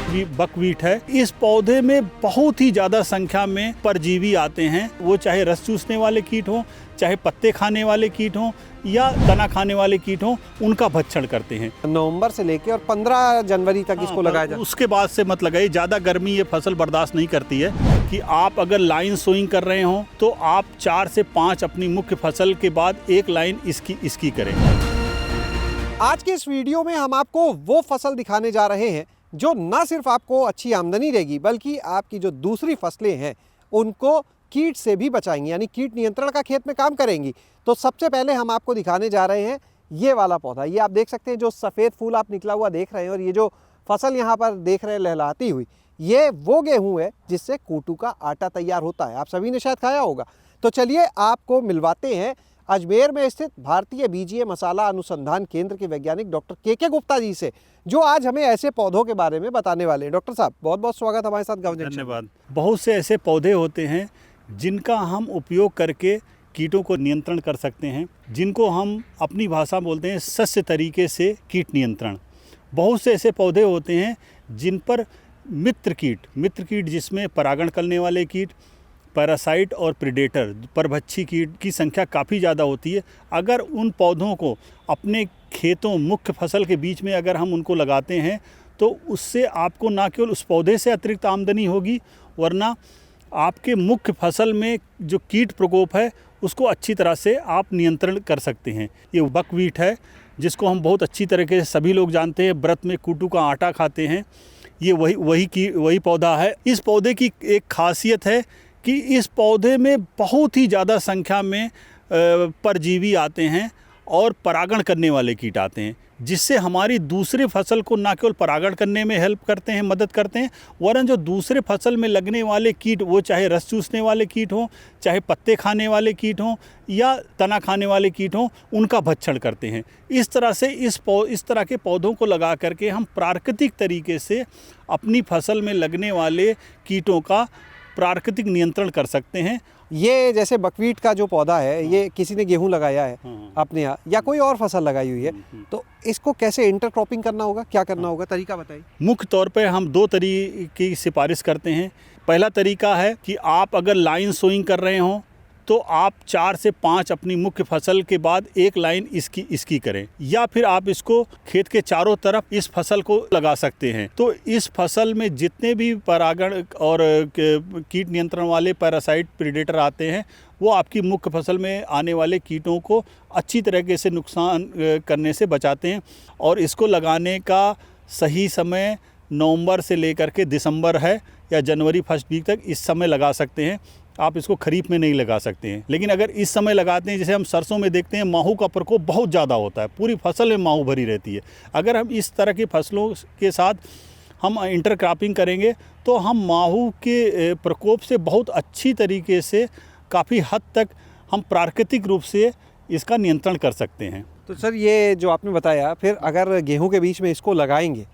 Buckwheat है। इस पौधे में बहुत ही ज़्यादा संख्या में परजीवी आते हैं, वो चाहे रस चूसने वाले कीट हों, चाहे पत्ते खाने वाले कीट हों या तना खाने वाले कीट हों, उनका भक्षण करते हैं। नवंबर से लेकर और 15 जनवरी तक इसको लगाया जाए। उसके बाद से मत लगाइए, ज़्यादा गर्मी ये फसल बर्दाश्त नहीं करती है। कि आप अगर लाइन सोइंग कर रहे हो तो आप 4 से 5 अपनी मुख्य फसल के बाद एक लाइन इसकी करें। आज के इस वीडियो में हम आपको वो फसल दिखाने जा रहे हैं जो न सिर्फ आपको अच्छी आमदनी देगी बल्कि आपकी जो दूसरी फसलें हैं उनको कीट से भी बचाएंगी, यानी कीट नियंत्रण का खेत में काम करेंगी। तो सबसे पहले हम आपको दिखाने जा रहे हैं ये वाला पौधा। ये आप देख सकते हैं, जो सफ़ेद फूल आप निकला हुआ देख रहे हैं और ये जो फसल यहाँ पर देख रहे हैं लहलहाती हुई, ये वो गेहूँ है जिससे कूटू का आटा तैयार होता है। आप सभी ने शायद खाया होगा। तो चलिए आपको मिलवाते हैं अजमेर में स्थित भारतीय बीजीय मसाला अनुसंधान केंद्र के वैज्ञानिक डॉक्टर के गुप्ता जी से, जो आज हमें ऐसे पौधों के बारे में बताने वाले हैं। डॉक्टर साहब, बहुत बहुत स्वागत हमारे साथ गाँव जंक्शन। धन्यवाद। बहुत से ऐसे पौधे होते हैं जिनका हम उपयोग करके कीटों को नियंत्रण कर सकते हैं, जिनको हम अपनी भाषा बोलते हैं सस्य तरीके से कीट नियंत्रण। बहुत से ऐसे पौधे होते हैं जिन पर मित्र कीट जिसमें परागण करने वाले कीट, पैरासाइट और प्रेडेटर परभक्षी कीट की संख्या काफ़ी ज़्यादा होती है। अगर उन पौधों को अपने खेतों मुख्य फसल के बीच में अगर हम उनको लगाते हैं तो उससे आपको न केवल उस पौधे से अतिरिक्त आमदनी होगी, वरना आपके मुख्य फसल में जो कीट प्रकोप है उसको अच्छी तरह से आप नियंत्रण कर सकते हैं। ये बकवीट है जिसको हम बहुत अच्छी तरीके से सभी लोग जानते हैं, व्रत में कूटू का आटा खाते हैं। ये वही पौधा है। इस पौधे की एक खासियत है कि इस पौधे में बहुत ही ज़्यादा संख्या में परजीवी आते हैं और परागण करने वाले कीट आते हैं, जिससे हमारी दूसरे फसल को न केवल परागण करने में हेल्प करते हैं, मदद करते हैं, वरन जो दूसरे फसल में लगने वाले कीट, वो चाहे रस चूसने वाले कीट हों, चाहे पत्ते खाने वाले कीट हों या तना खाने वाले कीट हों, उनका भक्षण करते हैं। इस तरह से इस तरह के पौधों को लगा करके हम प्राकृतिक तरीके से अपनी फसल में लगने वाले कीटों का प्राकृतिक नियंत्रण कर सकते हैं। ये जैसे बकवीट का जो पौधा है, ये किसी ने गेहूं लगाया है अपने यहाँ या कोई और फसल लगाई हुई है, तो इसको कैसे इंटरक्रॉपिंग करना होगा, क्या करना होगा, तरीका बताइए। मुख्य तौर पे हम 2 तरीके की सिफारिश करते हैं। पहला तरीका है कि आप अगर लाइन सोइंग कर रहे हों तो आप 4 से 5 अपनी मुख्य फसल के बाद एक लाइन इसकी करें, या फिर आप इसको खेत के चारों तरफ इस फसल को लगा सकते हैं। तो इस फसल में जितने भी परागण और कीट नियंत्रण वाले पैरासाइट प्रेडेटर आते हैं, वो आपकी मुख्य फसल में आने वाले कीटों को अच्छी तरीके से नुकसान करने से बचाते हैं। और इसको लगाने का सही समय नवंबर से लेकर के दिसंबर है या जनवरी फर्स्ट वीक तक, इस समय लगा सकते हैं। आप इसको खरीफ में नहीं लगा सकते हैं। लेकिन अगर इस समय लगाते हैं, जैसे हम सरसों में देखते हैं माहू का प्रकोप बहुत ज़्यादा होता है, पूरी फसल में माहू भरी रहती है। अगर हम इस तरह की फसलों के साथ हम इंटरक्रॉपिंग करेंगे तो हम माहू के प्रकोप से बहुत अच्छी तरीके से काफ़ी हद तक हम प्राकृतिक रूप से इसका नियंत्रण कर सकते हैं। तो सर, ये जो आपने बताया, फिर अगर गेहूं के बीच में इसको लगाएंगे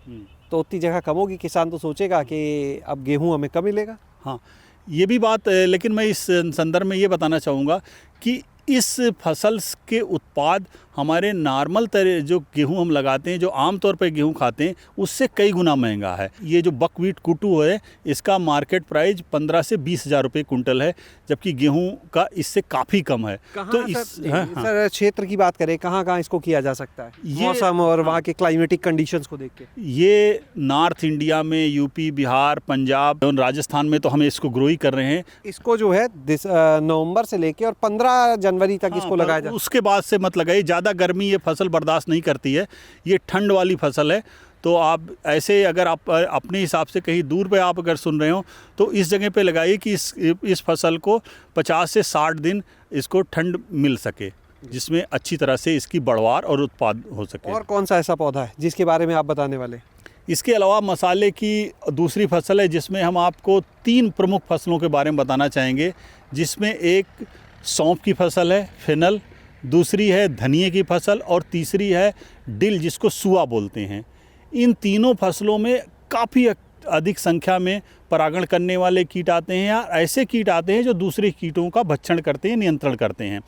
तो उतनी जगह कम होगी, किसान तो सोचेगा कि अब गेहूं हमें कम मिलेगा। हाँ, ये भी बात, लेकिन मैं इस संदर्भ में ये बताना चाहूँगा कि इस फसल के उत्पाद हमारे नॉर्मल जो गेहूं हम लगाते हैं, जो आमतौर पर गेहूं खाते हैं, उससे कई गुना महंगा है। ये जो बकवीट कूटू है, इसका मार्केट प्राइस 15 से 20 हज़ार रुपये कुंटल है, जबकि गेहूं का इससे काफ़ी कम है। तो सर क्षेत्र की बात करें, कहाँ इसको किया जा सकता है, मौसम और वहाँ के क्लाइमेटिक कंडीशंस को देख के? ये नॉर्थ इंडिया में यूपी, बिहार, पंजाब और राजस्थान में तो हम इसको ग्रो ही कर रहे हैं। इसको जो है नवंबर से लेके और 15 जनवरी तक इसको लगाया जाए। उसके बाद से मत लगाइए, ज़्यादा गर्मी ये फसल बर्दाश्त नहीं करती है। ये ठंड वाली फसल है। तो आप ऐसे, अगर आप अपने हिसाब से कहीं दूर पे आप अगर सुन रहे हो तो इस जगह पे लगाइए कि इस फसल को 50 से 60 दिन इसको ठंड मिल सके, जिसमें अच्छी तरह से इसकी बढ़वार और उत्पाद हो सके। और कौन सा ऐसा पौधा है जिसके बारे में आप बताने वाले? इसके अलावा मसाले की दूसरी फसल है, जिसमें हम आपको 3 प्रमुख फसलों के बारे में बताना चाहेंगे, जिसमें एक सौंफ की फसल है, फेनल, दूसरी है धनिए की फसल और तीसरी है डिल, जिसको सुआ बोलते हैं। इन तीनों फसलों में काफ़ी अधिक संख्या में परागण करने वाले कीट आते हैं या ऐसे कीट आते हैं जो दूसरे कीटों का भक्षण करते हैं, नियंत्रण करते हैं।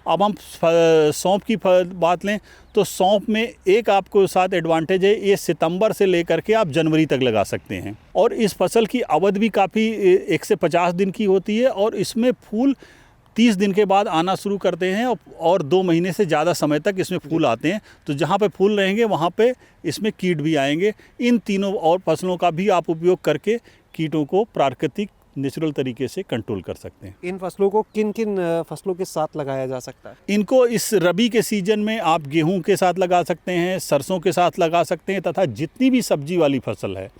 अब हम सौंफ की बात लें तो सौंफ में एक आपको साथ एडवांटेज है, ये सितंबर से लेकर के आप जनवरी तक लगा सकते हैं और इस फसल की अवधि भी काफ़ी 1 से 50 दिन की होती है और इसमें फूल 30 दिन के बाद आना शुरू करते हैं और 2 महीने से ज़्यादा समय तक इसमें फूल आते हैं। तो जहाँ पे फूल रहेंगे वहाँ पे इसमें कीट भी आएंगे। इन तीनों और फसलों का भी आप उपयोग करके कीटों को प्राकृतिक नेचुरल तरीके से कंट्रोल कर सकते हैं। इन फसलों को किन किन फसलों के साथ लगाया जा सकता है? इनको इस रबी के सीजन में आप गेहूं के साथ लगा सकते हैं, सरसों के साथ लगा सकते हैं तथा जितनी भी सब्जी वाली फसल है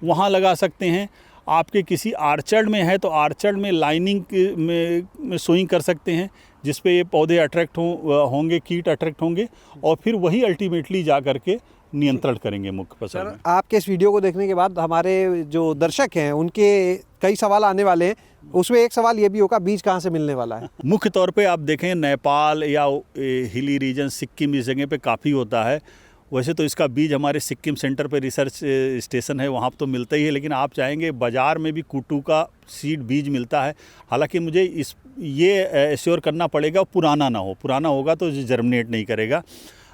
वहाँ लगा सकते हैं। आपके किसी आर्चर्ड में है तो आर्चर्ड में लाइनिंग में सोइंग कर सकते हैं जिस पे ये पौधे अट्रैक्ट होंगे, कीट अट्रैक्ट होंगे और फिर वही अल्टीमेटली जा कर के नियंत्रण करेंगे मुख्य फसल में। आपके इस वीडियो को देखने के बाद हमारे जो दर्शक हैं उनके कई सवाल आने वाले हैं, उसमें एक सवाल ये भी होगा बीज कहाँ से मिलने वाला है? मुख्य तौर पे आप देखें नेपाल या हिली रीजन सिक्किम इस जगह पे काफ़ी होता है। वैसे तो इसका बीज हमारे सिक्किम सेंटर पे रिसर्च स्टेशन है वहाँ तो मिलता ही है, लेकिन आप चाहेंगे बाज़ार में भी कुटू का सीड बीज मिलता है। हालांकि मुझे ये एश्योर करना पड़ेगा पुराना ना हो, पुराना होगा तो जर्मिनेट नहीं करेगा।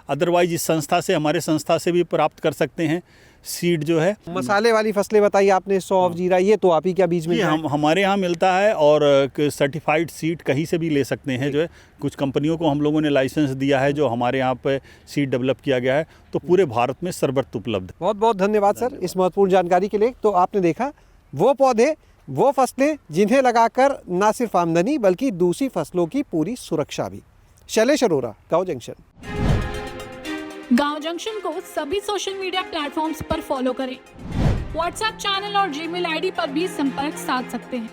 अदरवाइज इस संस्था से, हमारे संस्था से भी प्राप्त कर सकते हैं सीड जो है। मसाले वाली फसलें बताई आपने, सौंफ, जीरा, ये तो आप ही क्या बीज में हमारे यहाँ मिलता है और सर्टिफाइड सीड कहीं से भी ले सकते हैं। जो है कुछ कंपनियों को हम लोगों ने लाइसेंस दिया है जो हमारे यहाँ पे सीड डेवलप किया गया है, तो पूरे भारत में सर्वत्र उपलब्ध। बहुत बहुत धन्यवाद सर इस महत्वपूर्ण जानकारी के लिए। तो आपने देखा वो पौधे, वो फसलें जिन्हें लगाकर न सिर्फ आमदनी बल्कि दूसरी फसलों की पूरी सुरक्षा भी। शैलेश अरोरा, गाँव जंक्शन। गांव जंक्शन को सभी सोशल मीडिया प्लेटफॉर्म्स पर फॉलो करें। व्हाट्सएप चैनल और जीमेल आईडी पर भी संपर्क साध सकते हैं।